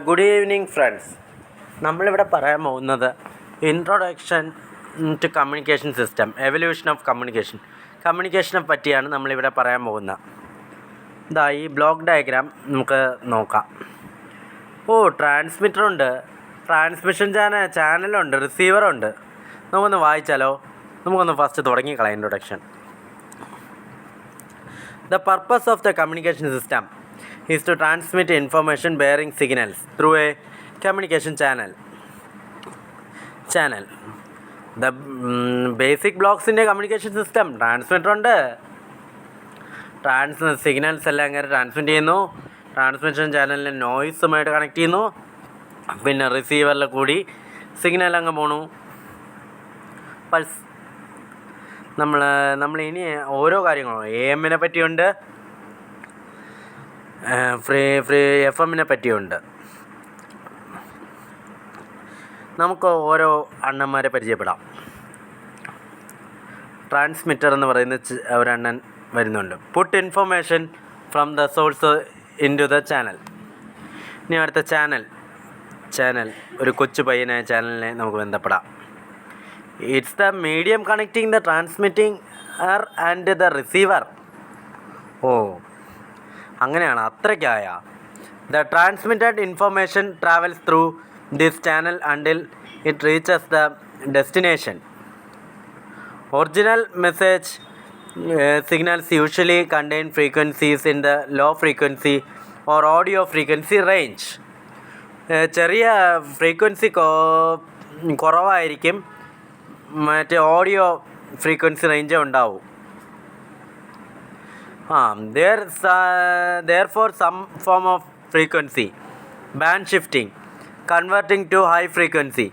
Good evening friends. നമ്മളിവിടെ പറയാൻ പോകുന്നത് introduction to communication system, evolution of കമ്മ്യൂണിക്കേഷനെ പറ്റിയാണ് നമ്മളിവിടെ പറയാൻ പോകുന്നത്. ഈ ബ്ലോക്ക് ഡയഗ്രാം നമുക്ക് നോക്കാം. ട്രാൻസ്മിറ്ററുണ്ട്, ട്രാൻസ്മിഷൻ ചാനലുണ്ട്, റിസീവറുണ്ട്. നമുക്കൊന്ന് വായിച്ചാലോ? നമുക്കൊന്ന് ഫസ്റ്റ് തുടങ്ങിക്കളയാം. Introduction. The purpose of the communication system is to transmit information bearing signals through a communication channel. The basic blocks in a communication system, transmitter ഉണ്ട്, സിഗ്നൽസ് എല്ലാം ഇങ്ങനെ ട്രാൻസ്മിറ്റ് ചെയ്യുന്നു, ട്രാൻസ്മിഷൻ ചാനലിൽ നോയ്സുമായിട്ട് കണക്ട് ചെയ്യുന്നു, പിന്നെ റിസീവറിൽ കൂടി സിഗ്നൽ അങ്ങ് പോണു. പൾസ് നമ്മൾ ഇനി ഓരോ കാര്യങ്ങളും AM-നെ പറ്റിയുണ്ട്, FM-നെ പറ്റിയുണ്ട്. നമുക്ക് ഓരോ അണ്ണന്മാരെ പരിചയപ്പെടാം. ട്രാൻസ്മിറ്റർ എന്ന് പറയുന്ന ഒരെണ്ണൻ വരുന്നുണ്ട്. Put information from the source into the channel. ഇനി അടുത്ത ചാനൽ ഒരു കൊച്ചു പയ്യനായ ചാനലിനെ നമുക്ക് ബന്ധപ്പെടാം. It's the medium connecting the transmitter and the receiver. അങ്ങനെയാണ്, അത്രയ്ക്കായ. The transmitted information travels through this channel until it reaches the destination. Original message signals usually contain frequencies in the low frequency or audio frequency range. ചെറിയ frequency കുറവായിരിക്കും, മറ്റേ audio frequency range ഉണ്ടാവും. Therefore some form of frequency band shifting, converting to high frequency,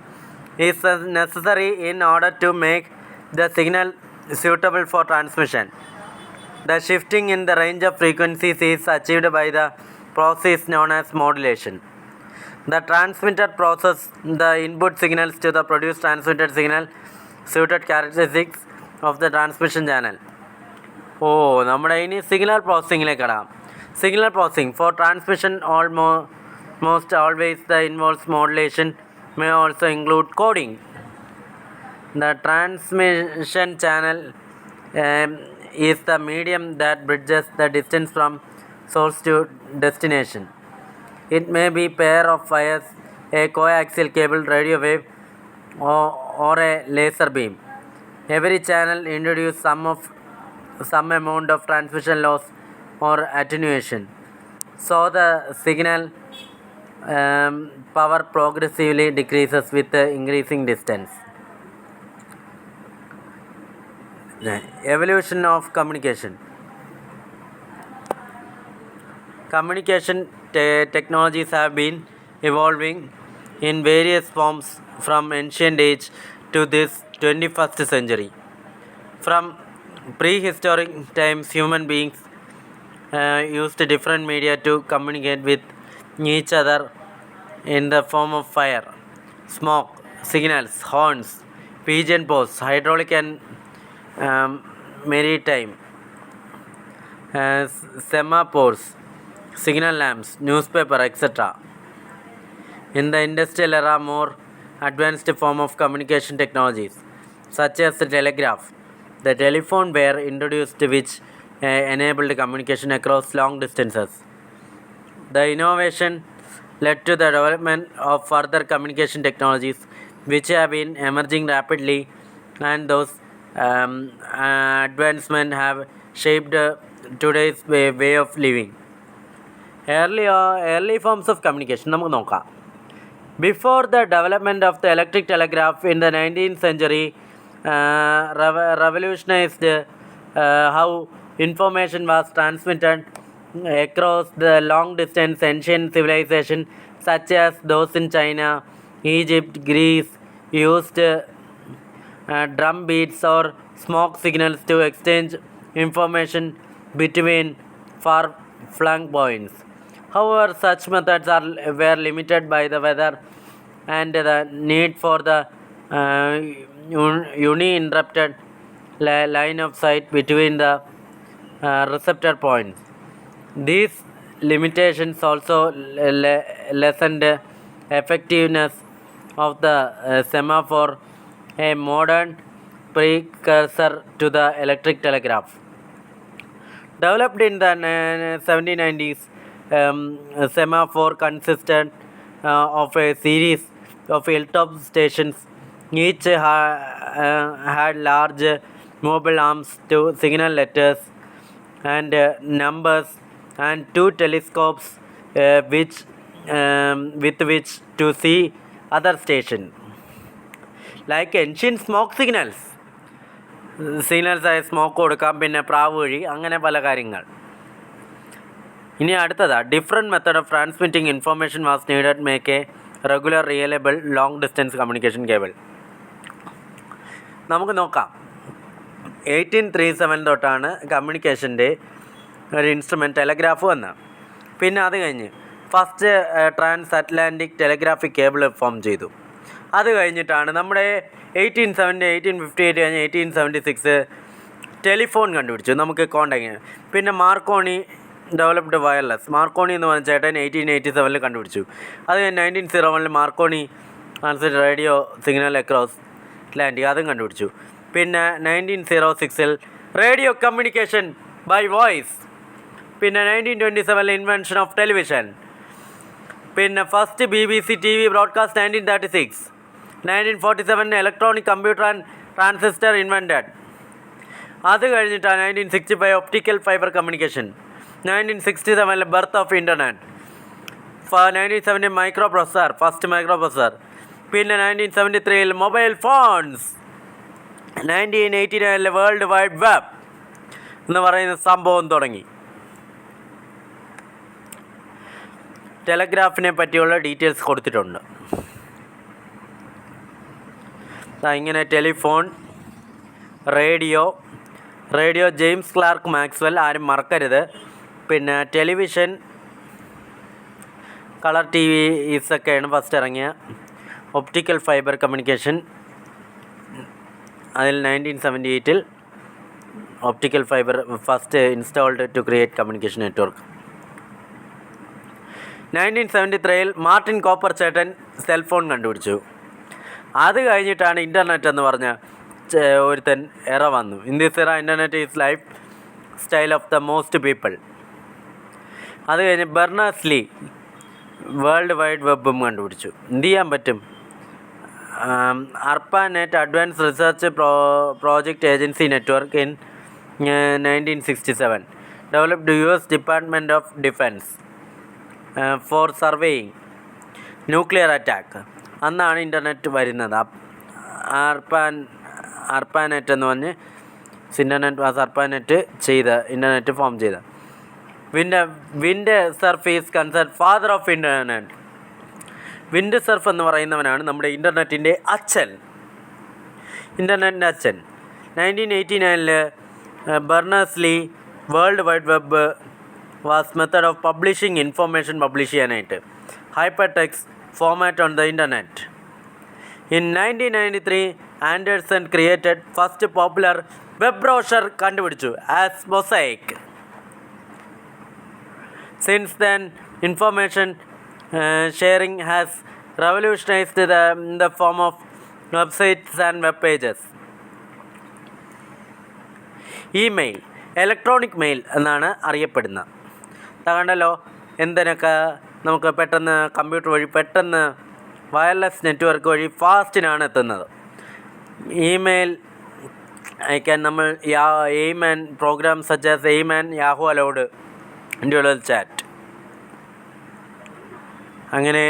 is necessary in order to make the signal suitable for transmission. The shifting in the range of frequencies is achieved by the process known as modulation. The transmitter processes the input signals to the produced transmitted signal suited characteristics of the transmission channel. നമ്മുടെ ഇനി signal പ്രോസസ്സിങ്ങിലേക്ക് ഇടാം. Signal processing four transmission almost always the involves modulation, may also include coding. The transmission channel is the medium that bridges the distance from source to destination. It may be pair of wires, a coaxial cable, radio wave, or a laser beam. Every channel introduces some amount of transmission loss or attenuation, so the signal power progressively decreases with the increasing distance. Evolution of communication technologies have been evolving in various forms from ancient age to this 21st century. From prehistoric times, human beings used different media to communicate with each other in the form of fire, smoke, signals, horns, pigeon posts, hydraulic and maritime, semaphores, signal lamps, newspaper, etc. In the industrial era, more advanced form of communication technologies such as the telegraph, the telephone were introduced, which enabled communication across long distances. The innovation led to the development of further communication technologies which have been emerging rapidly, and those advancements have shaped today's way of living. Early forms of communication നമുക്ക് നോക്കാം. Before the development of the electric telegraph in the 19th century revolutionized how information was transmitted across the long distance. Ancient civilization such as those in China, Egypt, Greece used drum beats or smoke signals to exchange information between far-flung points. However, such methods were limited by the weather and the need for the uninterrupted line of sight between the receptor points. These limitations also lessened effectiveness of the semaphore, a modern precursor to the electric telegraph. Developed in the 1790s, semaphore consisted of a series of hilltop stations. Each had large mobile arms to signal letters and numbers, and two telescopes with which to see other stations. Like ancient smoke signals. സിഗ്നൽസായ smoke കൊടുക്കാം, പിന്നെ പ്രാവ് വഴി, അങ്ങനെ പല കാര്യങ്ങൾ. ഇനി അടുത്തതാണ് different method of transmitting information was needed make a regular reliable long distance communication cable. നമുക്ക് നോക്കാം. 1837 തൊട്ടാണ് കമ്മ്യൂണിക്കേഷൻ്റെ ഒരു ഇൻസ്ട്രുമെൻറ്റ് ടെലഗ്രാഫ് വന്നത്. പിന്നെ അത് കഴിഞ്ഞ് first transatlantic telegraphic cable form ചെയ്തു. അത് കഴിഞ്ഞിട്ടാണ് നമ്മുടെ 1858 കഴിഞ്ഞ് 1876 ടെലിഫോൺ കണ്ടുപിടിച്ചു, നമുക്ക് കോണ്ടാക്ട്. പിന്നെ മാർക്കോണി ഡെവലപ്ഡ് വയർലെസ്. മാർക്കോണി എന്ന് പറഞ്ഞ ചേട്ടൻ 1887 കണ്ടുപിടിച്ചു. അത് കഴിഞ്ഞ് 1901 Marconi transmit radio signal across Atlantic, അതും കണ്ടുപിടിച്ചു. പിന്നെ 1906 റേഡിയോ കമ്മ്യൂണിക്കേഷൻ ബൈ വോയിസ്. പിന്നെ 1927 ഇൻവെൻഷൻ ഓഫ് ടെലിവിഷൻ. പിന്നെ first BBC TV broadcast 1936. 1947 electronic computer and transistor invented. അത് കഴിഞ്ഞിട്ടാണ് 1965 optical fibre communication. 1967 birth of internet. 1970 microprocessor, first microprocessor. പിന്നെ 1973 mobile phones. 1989 world wide web എന്ന് പറയുന്ന സംഭവം തുടങ്ങി. ടെലഗ്രാഫിനെ പറ്റിയുള്ള ഡീറ്റെയിൽസ് കൊടുത്തിട്ടുണ്ട്. ഇങ്ങനെ telephone, radio James Clerk Maxwell, ആരും മറക്കരുത്. പിന്നെ ടെലിവിഷൻ, കളർ TV ഈസൊക്കെയാണ് ഫസ്റ്റ് ഇറങ്ങിയ. ഒപ്റ്റിക്കൽ ഫൈബർ കമ്മ്യൂണിക്കേഷൻ, അതിൽ 1978 optical fibre first installed to create communication network. 1973 Martin Cooper ചേട്ടൻ സെൽഫോൺ കണ്ടുപിടിച്ചു. അത് കഴിഞ്ഞിട്ടാണ് ഇൻ്റർനെറ്റ് എന്ന് പറഞ്ഞ ഒരുത്തൻ എറ വന്നു. In this era internet is lifestyle of the most people. അത് കഴിഞ്ഞ് ബെർണേഴ്സ്-ലീ വേൾഡ് വൈഡ് വെബും കണ്ടുപിടിച്ചു. എന്ത് ചെയ്യാൻ പറ്റും? ARPANET advance research project agency network in 1967 developed US department of defence for surveying nuclear attack. അന്നാണ് internet വരുന്നത്. ARPANET എന്ന് പറഞ്ഞ് അർപ്പാനെറ്റ് ഇൻ്റർനെറ്റ് ഫോം ചെയ്ത. Vint Cerf is considered father of internet. Vint Cerf എന്ന് പറയുന്നവനാണ് നമ്മുടെ ഇൻ്റർനെറ്റിൻ്റെ അച്ഛൻ. 1989 Berners Lee world wide web was method of publishing information publish ചെയ്യാനായിട്ട്. Hypertext format on the internet. In 1993 Andreessen created first popular web browser കണ്ടുപിടിച്ചു as mosaic. Since then information sharing has revolutionized the form of websites and web pages. Email, electronic mail എന്നാണ് അറിയപ്പെടുന്നത്. കണ്ടല്ലോ, എന്തിനൊക്കെ നമുക്ക് പെട്ടെന്ന് computer വഴി പെട്ടെന്ന് wireless network വഴി ഫാസ്റ്റിനാണ് എത്തുന്നത്. ഇമെയിൽ അയക്കാൻ നമ്മൾ AIM program such as AIM and Yahoo allowed individual chat. അങ്ങനെ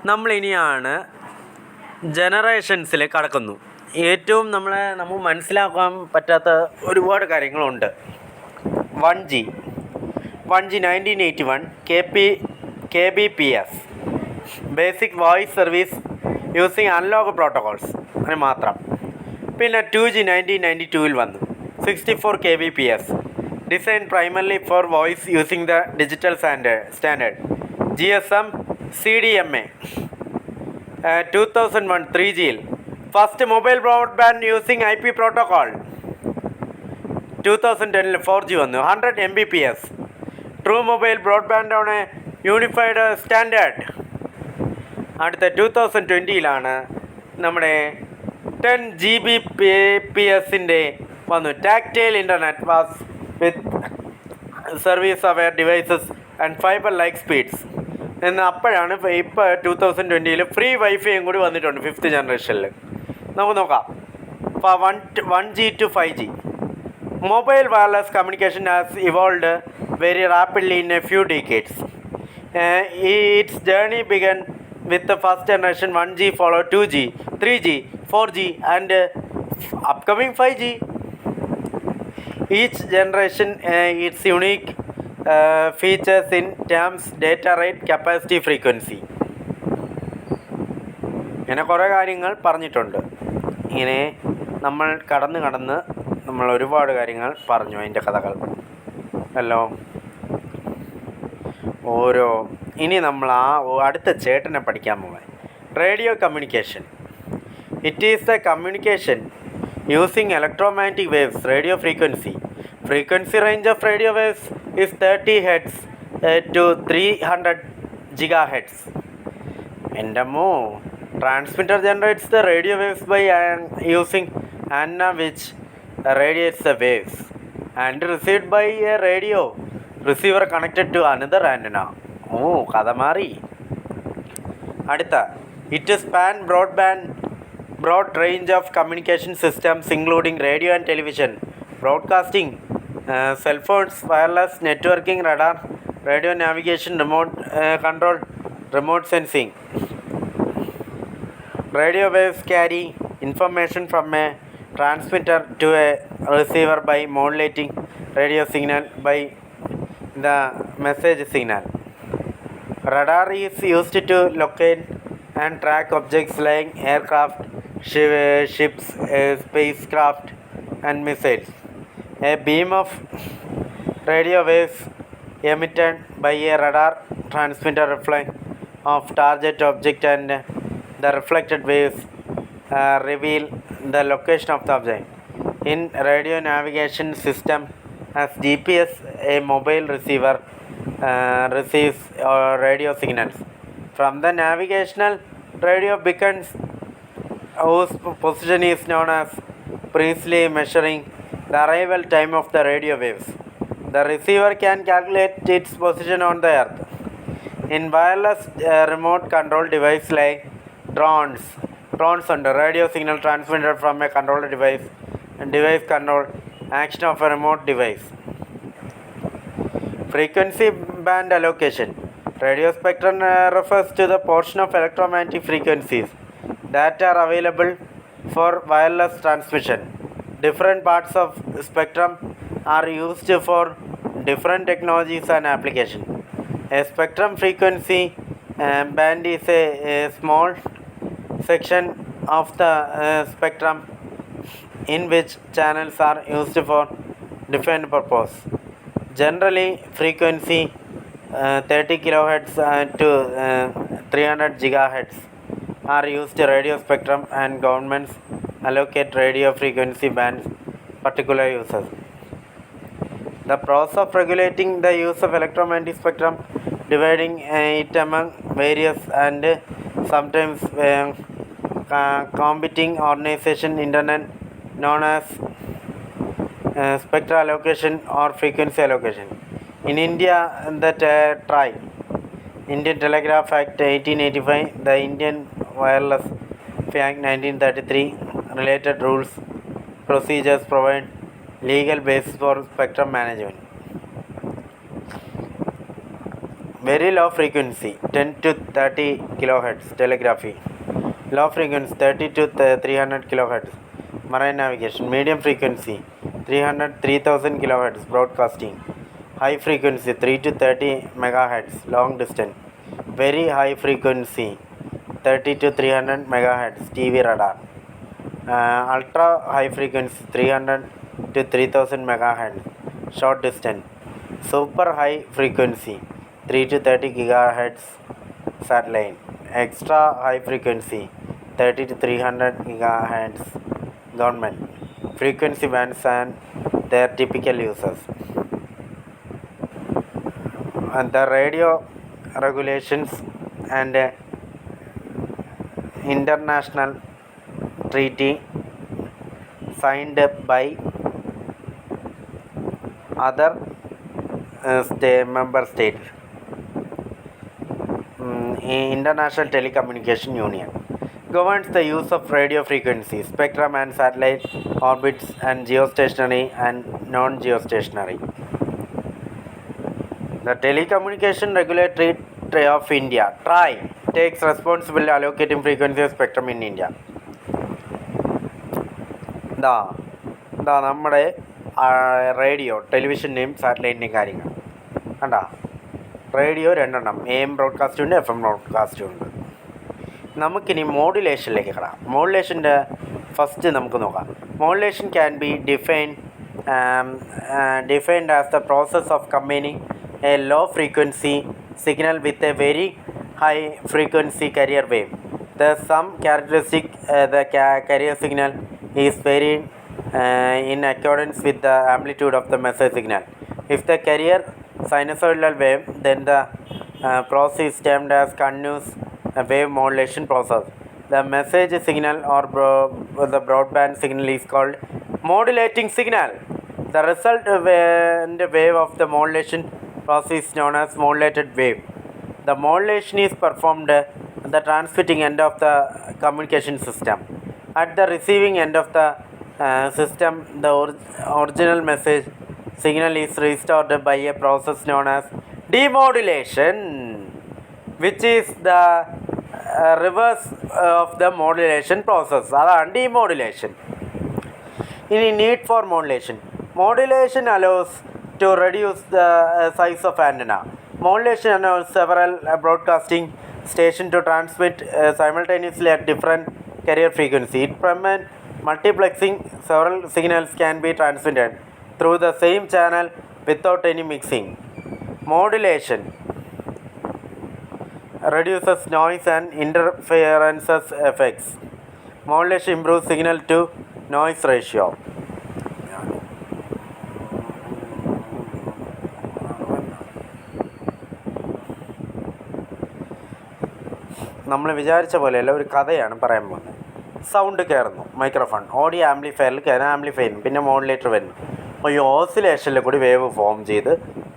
നമ്മളിനിയാണ് ജനറേഷൻസിൽ കടക്കുന്നു. ഏറ്റവും നമുക്ക് മനസ്സിലാക്കാൻ പറ്റാത്ത ഒരുപാട് കാര്യങ്ങളുണ്ട്. 1G 1981 KBPS basic voice service using analog protocols, അങ്ങനെ മാത്രം. പിന്നെ 2G 1992 വന്നു. 64 KBPS design primarily for voice using the digital standard GSM CDMA. 2001 3G first mobile broadband using IP protocol. 2010 4G വന്നു. 100 Mbps true mobile broadband on a unified standard. അടുത്ത 2020 നമ്മുടെ 10 Gbps വന്നു. Tactile internet was with service aware devices and fibre like speeds എന്ന്. അപ്പോഴാണ് ഇപ്പോൾ 2020 free വൈഫൈയും കൂടി വന്നിട്ടുണ്ട് 5th ജനറേഷനിൽ. നമുക്ക് നോക്കാം. 1G to 5G. Mobile wireless communication has evolved very rapidly in a few decades. Its journey began with the first generation 1G, followed 2G, 3G, 4G and upcoming 5G. Each generation its unique features in terms data rate, capacity, frequency. ഇങ്ങനെ കുറേ കാര്യങ്ങൾ പറഞ്ഞിട്ടുണ്ട്. ഇങ്ങനെ നമ്മൾ കടന്ന് നമ്മൾ ഒരുപാട് കാര്യങ്ങൾ പറഞ്ഞു, അതിൻ്റെ കഥകൾ എല്ലാം ഇനി നമ്മൾ അടുത്ത ചേട്ടനെ പഠിക്കാൻ പോകാൻ. Radio communication. It is the communication using electromagnetic waves, radio frequency. Frequency range of radio waves is 30 Hz to 300 GHz. Transmitter generates the radio waves by using antenna which radiates the waves and received by a radio receiver connected to another antenna. കഥ മാറി. അടുത്ത, it span broad range of communication systems including radio and television, broadcasting, cell phones, wireless networking, radar, radio navigation, remote control, remote sensing. Radio waves carry information from a transmitter to a receiver by modulating radio signal by the message signal. Radar is used to locate and track objects like aircraft, ships, spacecraft and missiles. A beam of radio waves emitted by a radar transmitter reflects off target object and the reflected waves reveal the location of the object. In radio navigation system as GPS, a mobile receiver receives radio signals from the navigational radio beacons whose position is known as precisely measuring the arrival time of the radio waves. The receiver can calculate its position on the earth. In wireless remote control device like drones under radio signal transmitted from a controller device and device control action of a remote device. Frequency band allocation. Radio spectrum refers to the portion of electromagnetic frequencies that are available for wireless transmission. Different parts of spectrum are used for different technologies and applications. A spectrum frequency band is a small section of the spectrum in which channels are used for different purpose. Generally, frequency 30 kHz to 300 GHz are used radio spectrum, and governments allocate radio frequency bands particular uses. The process of regulating the use of electromagnetic spectrum, dividing it among various and sometimes competing organizations, internet known as spectral allocation or frequency allocation. In India, the TRAI, Indian Telegraph Act 1885, the Indian Wireless Act 1933, related rules, procedures provide legal basis for spectrum management. Very low frequency 10 to 30 kHz telegraphy. Low frequency 30 to 300 kHz marine navigation. Medium frequency 3000 kHz broadcasting. High frequency 3 to 30 MHz long distance. Very high frequency 30 to 300 MHz TV radar. Ultra high frequency 300 to 3000 MHz short distance. Super high frequency 3 to 30 GHz satellite. Extra high frequency 30 to 300 GHz government. Frequency bands and their typical uses. the radio regulations and international treaty signed by other member states. International Telecommunication Union governs the use of radio frequency spectrum and satellite orbits and geostationary and non-geostationary. The Telecommunication Regulatory of India (TRAI) takes responsibility allocating frequency of spectrum in India. നമ്മുടെ radio ടെലിവിഷൻ്റെയും സാറ്റലൈറ്റിൻ്റെയും കാര്യങ്ങൾ കണ്ടാ. Radio രണ്ടെണ്ണം, AM ബ്രോഡ്കാസ്റ്റും ഉണ്ട്, FM ബ്രോഡ്കാസ്റ്റും ഉണ്ട്. നമുക്കിനി മോഡുലേഷനിലേക്ക് കിടാം. മോഡുലേഷൻ്റെ first നമുക്ക് നോക്കാം. Modulation can be defined as the process of combining a low frequency signal with a very high frequency carrier wave. The some characteristic the carrier signal is varying in accordance with the amplitude of the message signal. If the carrier sinusoidal wave, then the process is termed as continuous wave modulation process. The message signal or the broadband signal is called modulating signal. The result wave of the modulation process is known as modulated wave. The modulation is performed at the transmitting end of the communication system. At the receiving end of the system, the original message signal is restored by a process known as demodulation, which is the reverse of the modulation process. That's demodulation. In need for modulation. Modulation allows to reduce the size of antenna. Modulation allows several broadcasting stations to transmit simultaneously at different carrier frequency. It permits multiplexing. Several signals can be transmitted through the same channel without any mixing. Modulation reduces noise and interferences effects. Modulation improves signal to noise ratio. നമ്മൾ വിചാരിച്ച പോലെയല്ല, ഒരു കഥയാണ് പറയാൻ പോകുന്നത്. Sound കയറുന്നു, microphone, audio ആംപ്ലിഫയറിൽ കയറുന്ന ആംപ്ലിഫയറിന് പിന്നെ മോഡുലേറ്റർ വരുന്നു. അപ്പോൾ ഈ ഓസിലേഷനിൽ കൂടി വേവ് ഫോം ചെയ്ത്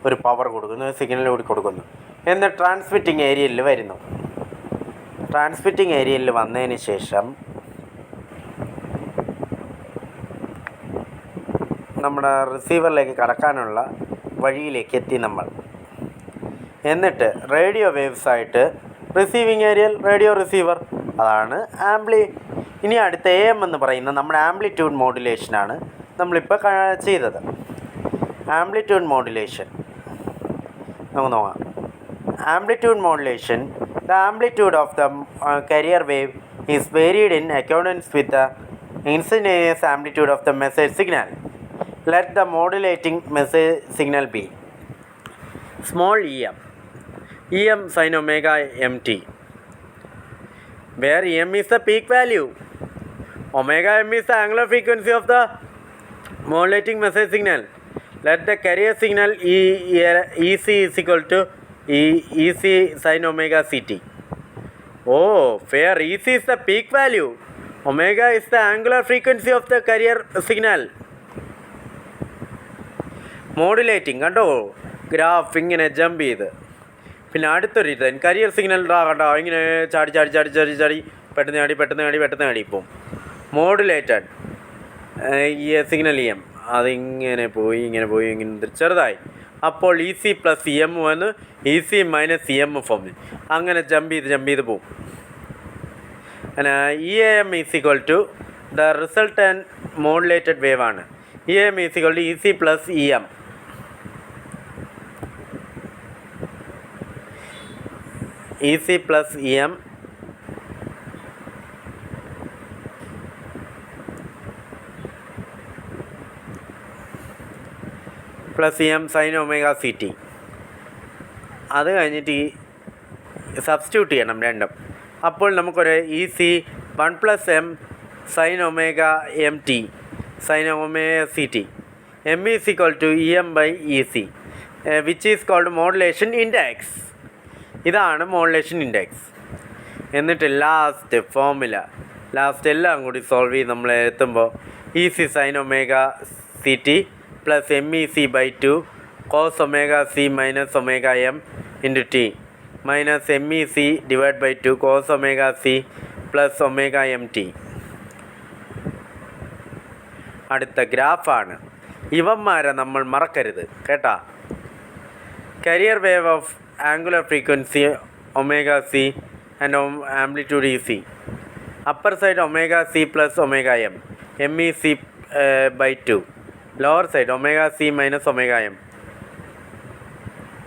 ഒരു പവർ കൊടുക്കുന്നു, സിഗ്നൽ കൂടി കൊടുക്കുന്നു. എന്ന് ട്രാൻസ്മിറ്റിംഗ് ഏരിയയിൽ വരുന്നു. ട്രാൻസ്മിറ്റിംഗ് ഏരിയയിൽ വന്നതിന് ശേഷം നമ്മുടെ റിസീവറിലേക്ക് കടക്കാനുള്ള വഴിയിലേക്ക് എത്തി നമ്മൾ. എന്നിട്ട് റേഡിയോ വേവ്സായിട്ട് റിസീവിങ് ഏരിയൽ റേഡിയോ റിസീവർ, അതാണ് ഇനി അടുത്ത AM എന്ന് പറയുന്നത് നമ്മുടെ ആംപ്ലിറ്റ്യൂഡ് മോഡുലേഷനാണ് നമ്മളിപ്പോൾ ചെയ്തത്. ആംപ്ലിറ്റ്യൂഡ് മോഡുലേഷൻ നമുക്ക് നോക്കാം. Amplitude modulation, the amplitude of the career wave is varied in accordance with the instantaneous amplitude of the message signal. Let the modulating message signal B small em sin omega mt, where em is the peak value, omega m is the angular frequency of the modulating message signal. Let the carrier signal EC is equal to EC sin omega ct. Oh, where EC is the peak value, omega is the angular frequency of the carrier signal. Modulating കണ്ടോ, graph ഇങ്ങനെ jump ചെയ്ത്. പിന്നെ അടുത്തൊരു ഇത് career signal കണ്ടോ, ഇങ്ങനെ ചാടി ചാടി ചാടി ചാടി ചാടി പെട്ടെന്ന് ചാടി പോവും. മോഡുലേറ്റഡ് ഈ സിഗ്നൽ അതിങ്ങനെ പോയി ഇങ്ങനെ ചെറുതായി. അപ്പോൾ EC പ്ലസ് EM വന്ന് EC മൈനസ് EM ഫോം, അങ്ങനെ ജമ്പ് ചെയ്ത് പോവും. EAM is equal to the resultant modulated wave ആണ്. EAM is equal to EC plus EM. EC plus EM plus EM sin omega ct. അത് കഴിഞ്ഞിട്ട് substitute ചെയ്യണം രണ്ടും. അപ്പോൾ നമുക്കൊരു EC 1 plus M sin omega mt sin omega ct. M is equal to EM by EC. which is called modulation index. ഇതാണ് modulation index. എന്നിട്ട് last എല്ലാം കൂടി സോൾവ് ചെയ്ത് നമ്മൾ എത്തുമ്പോൾ EC sin omega CT plus MEC/2 cos omega C minus omega m into T minus MEC/2 cos omega C plus omega mt. അടുത്ത ഗ്രാഫാണ്. ഇവന്മാരെ നമ്മൾ മറക്കരുത് കേട്ടാ. Career wave of angular frequency omega C and amplitude EC. Upper side omega C plus omega M MEC/2. Lower side omega C minus omega M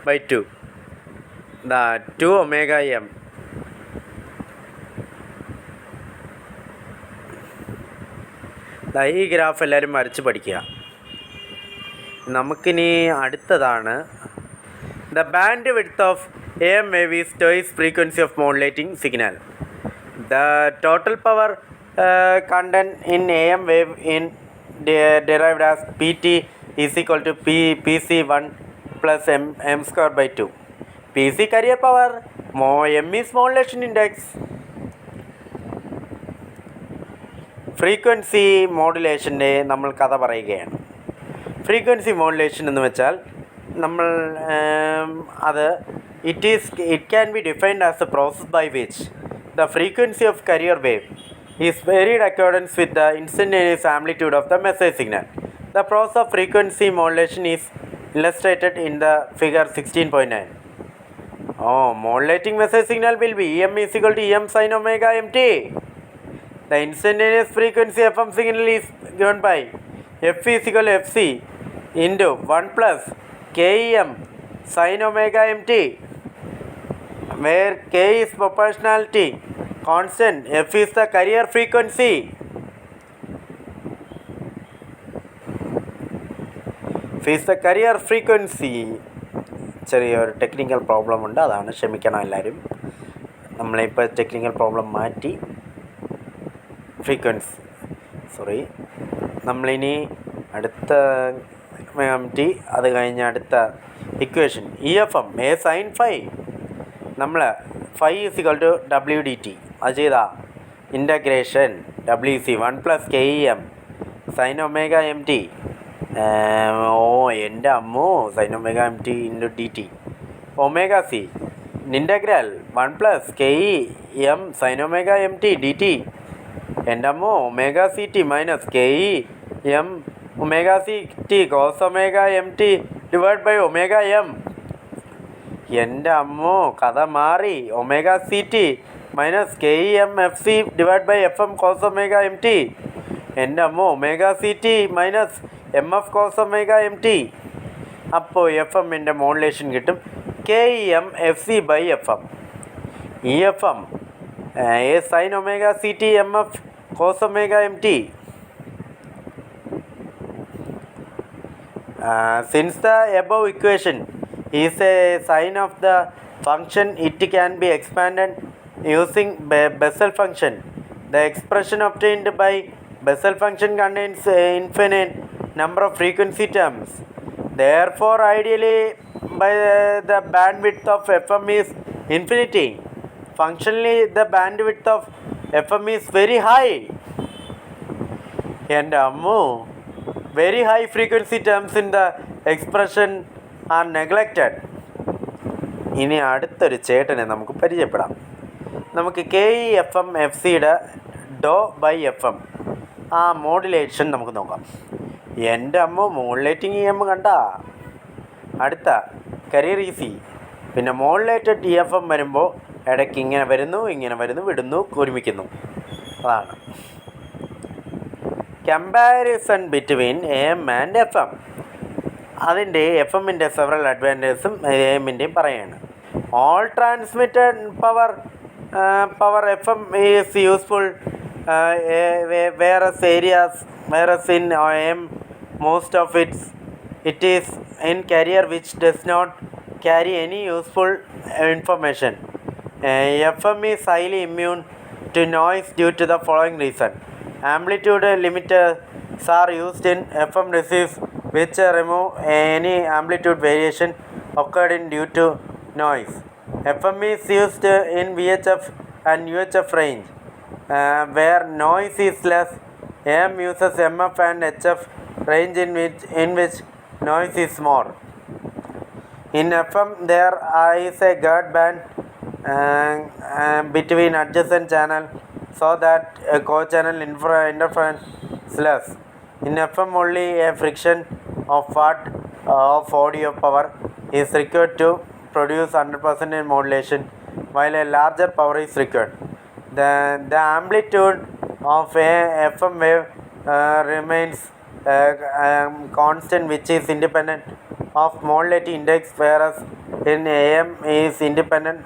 /2. 2 omega M. ഈ graph എല്ലാവരും വരച്ച് പഠിക്കുക. നമുക്കിനി അടുത്തതാണ് the bandwidth of AM wave is twice frequency of modulating signal. The total power content in AM wave in derived as PT is equal to PC1 plus m square by 2. PC carrier power, M is modulation index. Frequency മോഡുലേഷൻ്റെ നമ്മൾ കഥ പറയുകയാണ്. Frequency modulation എന്ന് വെച്ചാൽ നമ്മൾ it can be defined as a process by which the frequency of carrier wave is varied accordance with the instantaneous amplitude of the message signal. The process of frequency modulation is illustrated in the figure 16.9. Modulating message signal will be EM is equal to EM sin omega mt. The instantaneous frequency FM signal is given by F is equal to FC into 1 plus KEM sin omega mt, where K is proportionality constant, F is the carrier frequency. F is the carrier frequency. ചെറിയൊരു technical problem ഉണ്ട്, അതാണ്, ക്ഷമിക്കണം എല്ലാവരും. നമ്മളിപ്പോൾ technical problem മാറ്റി നമ്മളിനി അടുത്ത mt, അത് കഴിഞ്ഞ് അടുത്ത equation EFM A sin phi. നമ്മൾ phi is equal to WDT. അത് ചെയ്താൽ integration WC 1 plus KEM sin omega mt. എൻ്റെ അമ്മോ, sin omega mt into DT omega C integral 1 plus KEM sin omega mt DT. എൻ്റെ അമ്മോ, omega C T minus KEM omega C T cos omega M T divide by omega M. എൻ്റെ അമ്മോ, കഥ മാറി. Omega C T minus KEM FC divide by FM cos omega M T. എൻ്റെ അമ്മോ, omega C T minus MF cos omega M T. അപ്പോൾ FMൻ്റെ modulation കിട്ടും KEM FC by FM. EFM A sin omega CT MF cos omega MT. Since the above equation is a sign of the function, it can be expanded using Bessel function. The expression obtained by Bessel function contains an infinite number of frequency terms. Therefore, ideally, by the bandwidth of FM is infinity. Functionally, the bandwidth of FM is very high. And very high frequency terms in the expression are neglected. ഇനി അടുത്തൊരു ചേട്ടനെ നമുക്ക് പരിചയപ്പെടാം. നമുക്ക് KEFM FCയുടെ Dr by FM ആ modulation നമുക്ക് നോക്കാം. എൻ്റെ അമ്മ, മോഡുലേറ്റിംഗ് EM കണ്ട. അടുത്ത കരിയർ EC. പിന്നെ മോഡുലേറ്റഡ് EFM വരുമ്പോൾ ഇടയ്ക്ക് ഇങ്ങനെ വരുന്നു, വിടുന്നു, ഒരുമിക്കുന്നു. അതാണ് comparison between AM and FM. അതിൻ്റെ FMൻ്റെ സെവറൽ അഡ്വാൻറ്റേജസും AMൻ്റെയും പറയാണ്. All transmitted power FM is useful whereas areas, whereas in AM most of it is in carrier which does not carry any useful information. FM is highly immune to noise due to the following reason. Amplitude limiters are used in FM receives which remove any amplitude variation occurring due to noise. FM is used in VHF and UHF range, where noise is less. AM uses MF and HF range in which noise is more. In FM, there is a guard band between adjacent channel so that co-channel interference is less. In FM, only a fraction of watt of audio power is required to produce 100% in modulation, while a larger power is required. The amplitude of a FM wave remains constant, which is independent of modulating index, whereas in AM is dependent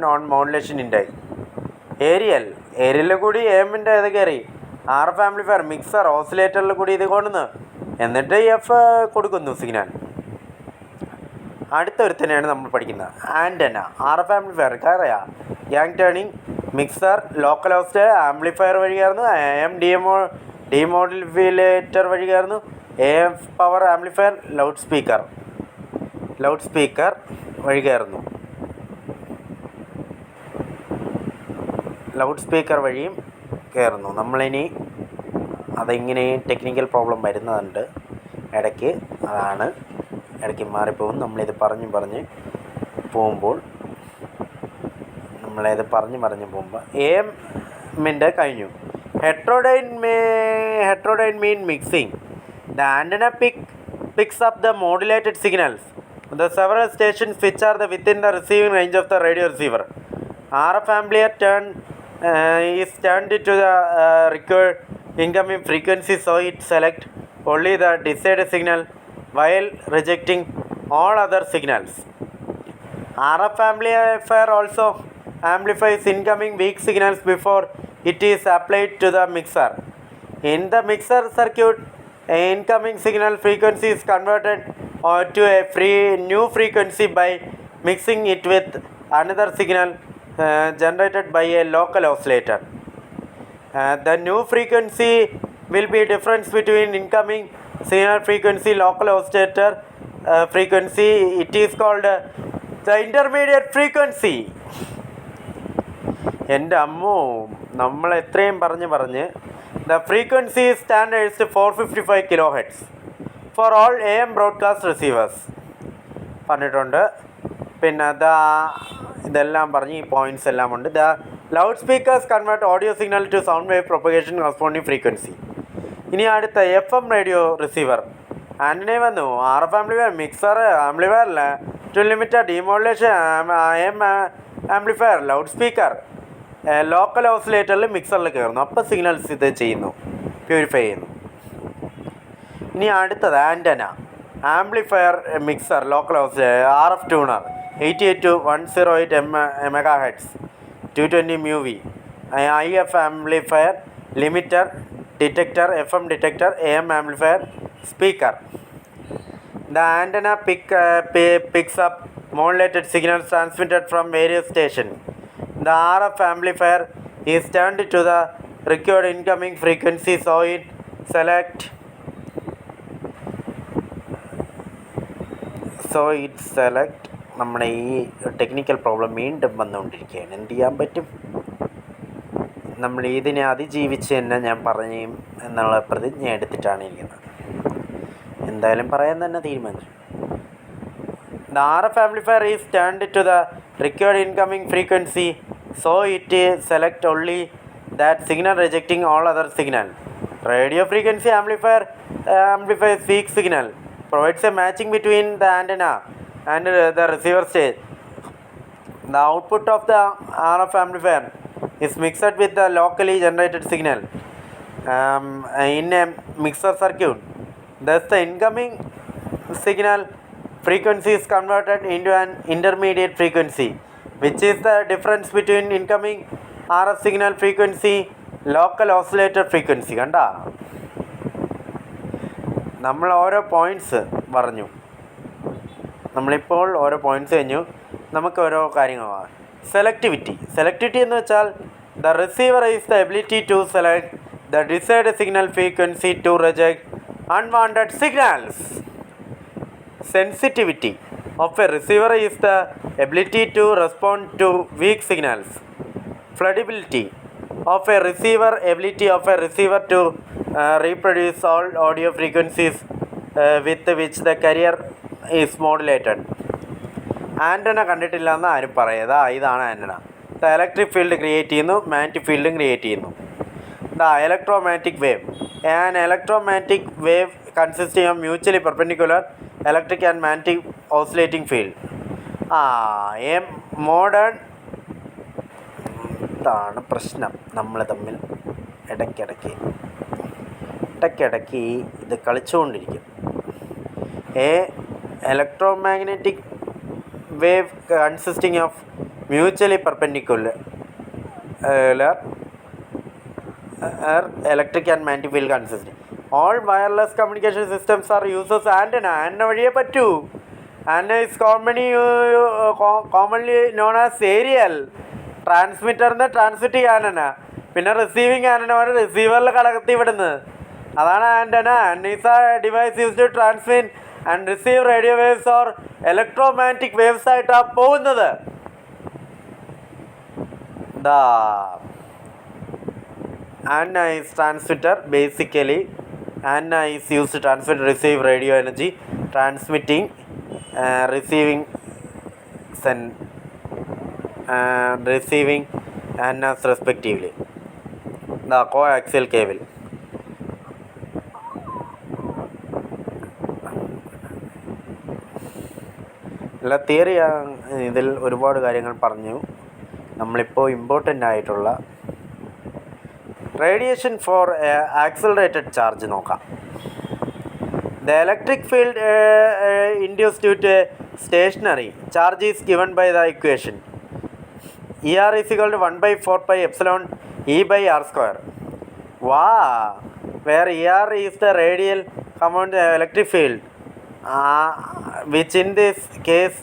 on modulation index. ഏരിയയിൽ കൂടി എമ്മിൻ്റെ ഇത് കയറി RF amplifier mixer ഓസിലേറ്ററിൽ കൂടി ഇത് കൊണ്ടുവന്ന് എന്നിട്ട് F കൊടുക്കുന്നു സിഗ്നൽ. അടുത്ത ഒരുത്തനെയാണ് നമ്മൾ പഠിക്കുന്നത് ആൻറ്റന. RF ആംപ്ലിഫയർ അറിയാം. Yang turning mixer local host amplifier വഴി കയറുന്നു. AM ഡിമോഡുലേറ്റർ വഴി കയറുന്നു. AM power amplifier loud speaker വഴി കയറുന്നു. ലൗഡ് സ്പീക്കർ വഴിയും കയറുന്നു. നമ്മളിനി അതിങ്ങനെ ടെക്നിക്കൽ പ്രോബ്ലം വരുന്നതുണ്ട് ഇടയ്ക്ക്, അതാണ് ഇടയ്ക്ക് മാറിപ്പോകും. നമ്മളിത് പറഞ്ഞ് പോകുമ്പോൾ എമ്മിൻ്റെ കഴിഞ്ഞു. heterodyne mean mixing. The antenna picks up the modulated signals. The several stations which are within the receiving range of the radio receiver. RF amplifier is turned to the required incoming frequency, so it select only the desired signal while rejecting all other signals. RF amplifier also amplifies incoming weak signals before it is applied to the mixer. In the mixer circuit, incoming signal frequency is converted to a new frequency by mixing it with another signal generated by a local oscillator. The new frequency will be difference between incoming signal frequency local oscillator frequency. It is called the intermediate frequency. എൻ്റെ അമ്മോ, നമ്മൾ എത്രയും പറഞ്ഞ് the frequency is standardized 455 kHz for all AM broadcast receivers പറഞ്ഞിട്ടുണ്ട്. പിന്നെ ഇതെല്ലാം പറഞ്ഞ് ഈ പോയിൻറ്റ്സ് എല്ലാം ഉണ്ട്. The loudspeakers convert audio signal to sound wave propagation corresponding frequency. ഇനി അടുത്ത FM റേഡിയോ റിസീവർ. ആൻ്റന വന്നു. RF ആംപ്ലിഫയർ മിക്സർ ആംപ്ലിഫയറിൽ to limited demodulation AM amplifier loudspeaker local ഓസിലേറ്ററിൽ മിക്സറിൽ കയറുന്നു. അപ്പോൾ സിഗ്നൽസ് ഇത് ചെയ്യുന്നു, പ്യൂരിഫൈ ചെയ്യുന്നു. ഇനി അടുത്തത് antenna amplifier mixer local oscillator RF tuner 88 to 108 MHz 220 MUV IF amplifier limiter detector FM detector AM amplifier speaker. The antenna picks up modulated signals transmitted from various stations. The RF amplifier is turned to the required incoming frequency, so it select നമ്മുടെ ഈ technical problem വീണ്ടും വന്നുകൊണ്ടിരിക്കുകയാണ്. എന്ത് ചെയ്യാൻ പറ്റും? നമ്മൾ ഇതിനെ അതിജീവിച്ച് തന്നെ ഞാൻ പറഞ്ഞു എന്നുള്ള പ്രതിജ്ഞ എടുത്തിട്ടാണ് ഇരിക്കുന്നത്. എന്തായാലും പറയാൻ തന്നെ തീരുമാനിച്ചു. The RF amplifier is turned to the required incoming frequency, so it select only that signal, rejecting all other signal. Radio frequency amplifier amplifies weak signal, provides a matching between the antenna and the receiver stage. The output of the RF amplifier is mixed with the locally generated signal in a mixer circuit. Thus the incoming signal frequency is converted into an intermediate frequency, which is the difference between incoming RF signal frequency local oscillator frequency. കണ്ട, നമ്മൾ ഓരോ points പറഞ്ഞു. നമ്മളിപ്പോൾ ഓരോ points കഴിഞ്ഞു. നമുക്ക് ഓരോ കാര്യങ്ങളാണ്. സെലക്ടിവിറ്റി എന്ന് വെച്ചാൽ the receiver is the ability to select the desired signal frequency to reject unwanted signals. Sensitivity of a receiver is the ability to respond to weak signals. Floodability of a receiver, ability of a receiver to reproduce all audio frequencies with which the carrier is modulated. Antenna കണ്ടിട്ടില്ല എന്ന് ആരും പറയുക. ഇതാണ് antenna. The electric field create ചെയ്യുന്നു, magnetic ഫീൽഡും create ചെയ്യുന്നു. The electromagnetic wave. An electromagnetic wave consisting of mutually perpendicular electric and magnetic oscillating field. A modern. ഇതാണ് പ്രശ്നം. നമ്മൾ തമ്മിൽ ഇടയ്ക്കിടയ്ക്ക് ഇത് കളിച്ചുകൊണ്ടിരിക്കും. A electromagnetic wave consisting of mutually perpendicular electric and magnetic field consisting. All wireless communication systems are uses antenna. Antenna vadiye pattu. Antenna is commonly known as serial transmitter and transmitting antenna. പിന്നെ receiving antenna റിസീവറിൽ കടത്തി വിടുന്നത് അതാണ് antenna. And is a device used to transmit and receive radio waves or electromagnetic waves ആയിട്ടാണ് പോകുന്നത്. The antenna is transmitter. Basically antenna is used to transmit receive radio energy, transmitting, receiving antennas respectively. The coaxial cable. അല്ല theory ഇതിൽ ഒരുപാട് കാര്യങ്ങൾ പറഞ്ഞു. നമ്മളിപ്പോൾ important ആയിട്ടുള്ള radiation for accelerated charge നോക്കാം. The electric field induced due to stationary charge is given by the equation ER is equal to 1/4 pi epsilon E by R square. Where ER is the radial component of the electric field, which in this case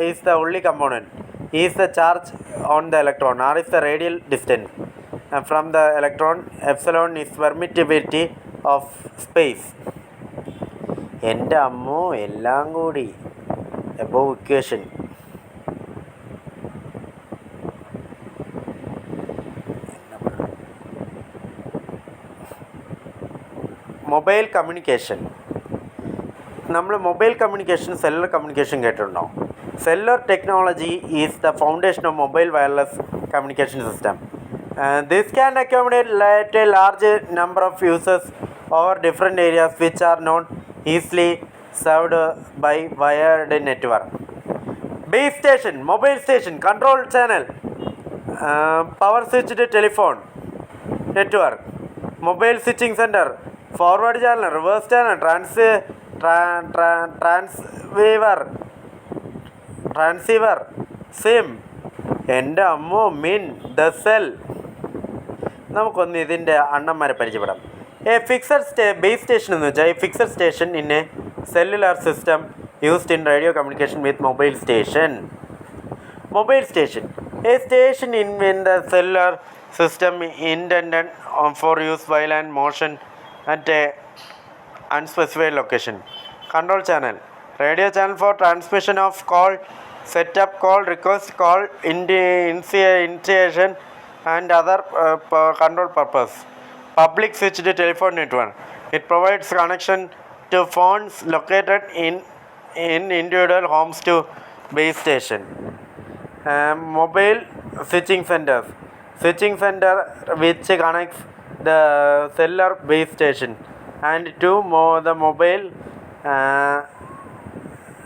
is the only component, is the charge on the electron. R is the radial distance from the electron. Epsilon is permittivity of space. എൻ്റെ അമ്മോ എല്ലാം കൂടി above equation. Mobile communication. നമ്മൾ mobile communication, cellular communication കേട്ടിട്ടുണ്ടോ? Cellular technology is the foundation of mobile wireless communication system. This can accommodate a large number of users over different areas which are not easily served by wired network. Base station, mobile station, control channel, power switched telephone network, mobile switching centre, forward channel, reverse channel, transceiver, SIM, എൻ്റെ അമ്മോ, മിൻ, the cell. നമുക്കൊന്ന് ഇതിൻ്റെ അണ്ണന്മാരെ പരിചയപ്പെടാം. Fixed base station എന്ന് വെച്ചാൽ fixed station in a cellular system used in radio communication with mobile station. Mobile station, a station in the cellular system intended for use while and motion at a unspecified location. Control channel, radio channel for transmission of call, setup call, request call, initiation and other control purpose. Public switched telephone network, it provides connection to phones located in individual homes to base station. Mobile switching centers, switching center which connects the cellular base station and to the mobile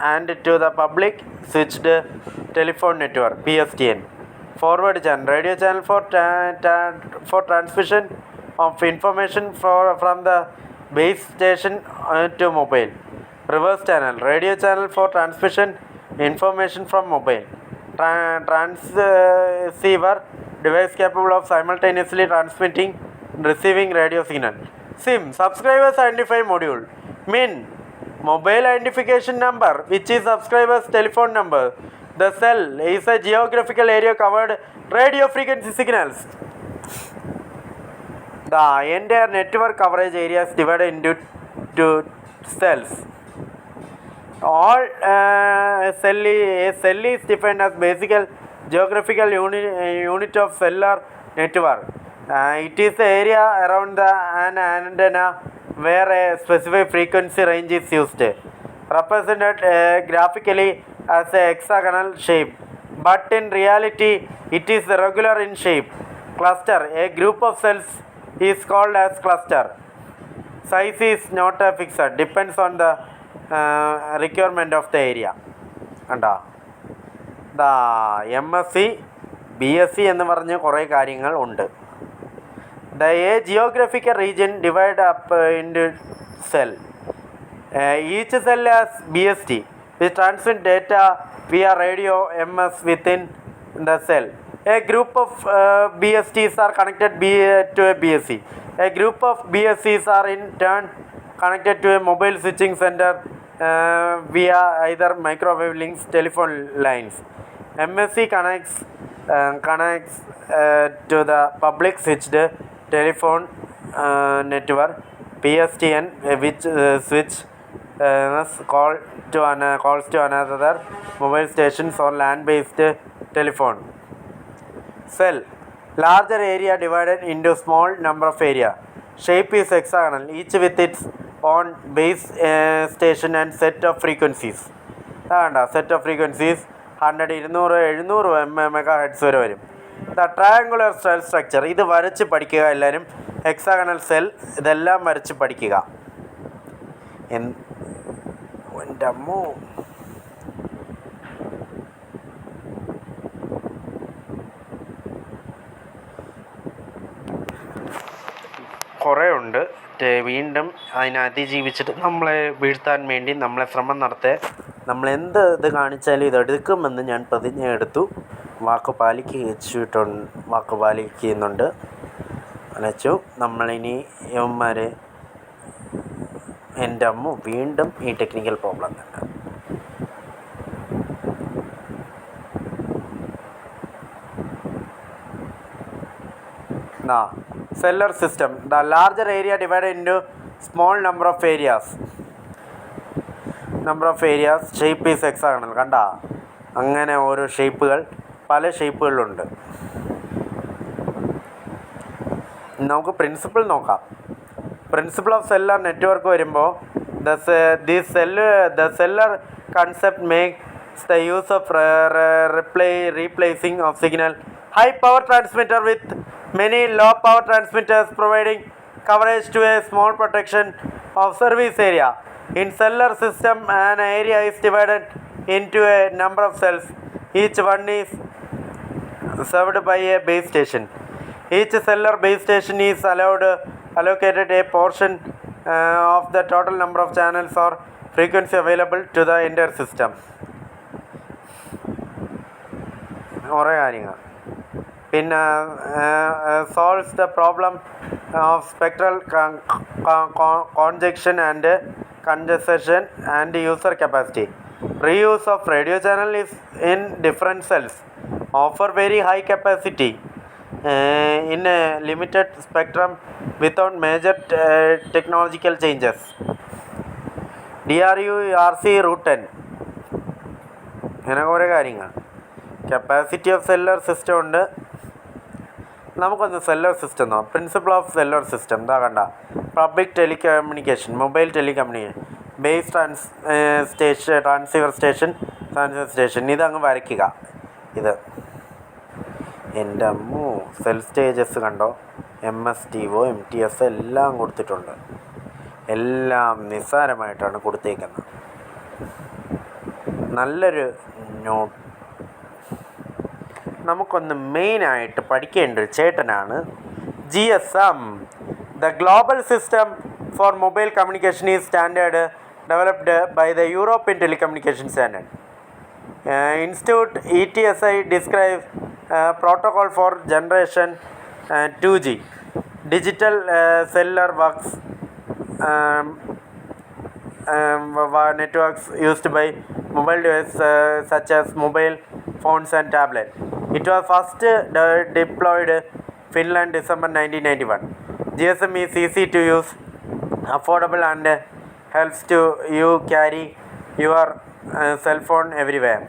and to the public switched telephone network PSTN. Forward channel, radio channel for transmission of information from the base station to mobile. Reverse channel, radio channel for transmission information from mobile. Transceiver, device capable of simultaneously transmitting receiving radio signal. SIM, subscribers identify module. MIN, mobile identification number, which is subscribers telephone number. The cell is a geographical area covered radio frequency signals. The entire network coverage area is divided into into cells. All a cell is defined as basic geographical unit of cellular network. It is the area around an antenna where a specific frequency range is used, represented graphically as a hexagonal shape, but in reality it is regular in shape. Cluster, a group of cells is called as cluster. Size is not fixed, depends on the requirement of the area. കണ്ടോ ദാ MSc BSc എന്ന് പറഞ്ഞ് കുറേ കാര്യങ്ങൾ ഉണ്ട്. A geographical region divided up into cell. Each cell has BST, which transmit data via radio MS within the cell. A group of BSTs are connected to a BSc. A group of BSCs are in turn connected to a mobile switching center via either microwave links, telephone lines. MSc connects to the public switched telephone network PSTN, which switch calls to another mobile stations or land-based telephone. Cell, larger area divided into small number of area. Shape is hexagonal, each with its own base station and set of frequencies. Set of frequencies 100, 200, 700 MHz വരെ വരും. The triangular cell structure, ഇത് വരച്ച് പഠിക്കുക എല്ലാവരും. Hexagonal cell ഇതെല്ലാം വരച്ച് പഠിക്കുക. എൻ്റെ അമ്മോ, കുറേ ഉണ്ട്. വീണ്ടും അതിനെ അതിജീവിച്ചിട്ട് നമ്മളെ വീഴ്ത്താൻ വേണ്ടി നമ്മളെ ശ്രമം നടത്തേ. നമ്മളെന്ത് ഇത് കാണിച്ചാലും ഇതെടുക്കുമെന്ന് ഞാൻ പ്രതിജ്ഞ എടുത്തു. വാക്ക് പാലിക്കുന്നുണ്ട് അനച്ചു. നമ്മളിനി യവന്മാരെ എൻ്റെ അമ്മ വീണ്ടും ഈ ടെക്നിക്കൽ പ്രോബ്ലം തന്നെ. Cellular system, the larger area divided into small number of areas. Shape is hexagonal. കണ്ട, അങ്ങനെ ഓരോ ഷേപ്പുകൾ, പല ഷേപ്പുകളിലുണ്ട്. നമുക്ക് പ്രിൻസിപ്പിൾ നോക്കാം. പ്രിൻസിപ്പിൾ ഓഫ് സെല്ലുലാർ നെറ്റ്വർക്ക് വരുമ്പോൾ the cellular concept makes the use of replacing of signal high power transmitter with many low power transmitters, providing coverage to a small protection of service area. In cellular system, an area is divided into a number of cells. Each one is served by a base station. Each cellular base station is allocated a portion of the total number of channels or frequency available to the entire system. കുറേ കാര്യങ്ങൾ. പിന്നെ solves the problem of spectral conjunction and condensation and user capacity. Reuse of radio channel is in different cells offer very high capacity in a limited spectrum without major technological changes. DRU RC route 10 അങ്ങനെ കുറേ കാര്യങ്ങൾ. Capacity of cellular system ഉണ്ട്. നമുക്കൊന്ന് cellular system നോക്കാം. Principle of cellular system ഇതാ കണ്ട. Public telecommunication, mobile telecommunication, base transceiver station ഇതങ്ങ് വരയ്ക്കുക. ഇത് എൻ്റെ അമ്മോ, സെൽ സ്റ്റേജസ് കണ്ടോ, MSTO MTS എല്ലാം കൊടുത്തിട്ടുണ്ട്. എല്ലാം നിസ്സാരമായിട്ടാണ് കൊടുത്തേക്കുന്നത്. നല്ലൊരു നോട്ട്. നമുക്കൊന്ന് മെയിനായിട്ട് പഠിക്കേണ്ട ഒരു ചേട്ടനാണ് GSM. The Global System for Mobile Communication is standard developed by the European Telecommunication Standard Institute. ETSI describes protocol for generation 2G digital cellular works networks used by mobile devices such as mobile phones and tablets. It was first deployed Finland December 1991. GSM is easy to use, affordable and helps to you carry your cell phone everywhere.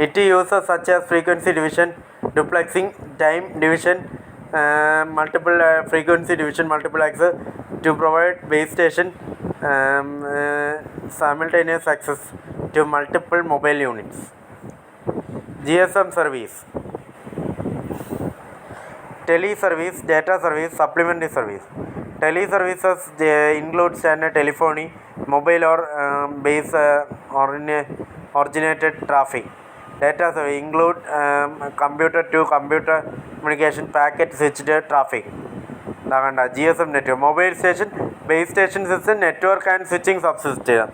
It uses such as frequency division, duplexing, time division, multiple frequency division, multiple access to provide base station simultaneous access to multiple mobile units. GSM service, tele service, data service, supplementary service. Tele services include standard telephony, mobile or base originated traffic. Data service include computer to computer communication, packet switched traffic. GSM network, mobile station, base station system, network and switching subsystem.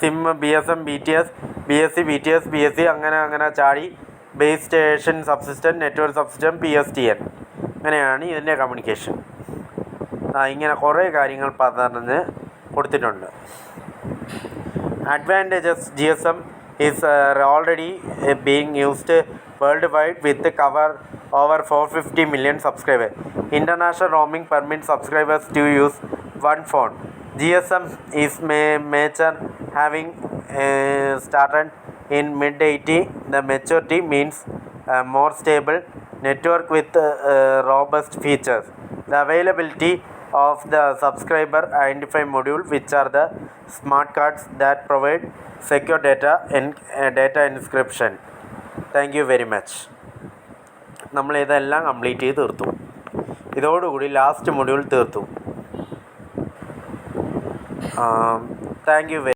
SIM, BSM, BTS, BSC, BTS, BSC അങ്ങനെ ചാടി base station subsystem, network subsystem, PSTN. അങ്ങനെയാണ് ഇതിൻ്റെ communication. ഇങ്ങനെ കുറേ കാര്യങ്ങൾ പറഞ്ഞ് കൊടുത്തിട്ടുണ്ട്. Advantages: GSM is already being used worldwide with cover over 450 million subscribers. International roaming permits subscribers to use one phone. GSM is mature, having started in mid-80s. The maturity means more stable network with robust features. The availability of the subscriber identify module, which are the smart cards that provide secure data encryption. Thank you very much. നമ്മൾ ഇതെല്ലാം complete ചെയ്ത് തീർത്തു. ഇതോടുകൂടി last module തീർത്തു. Thank you.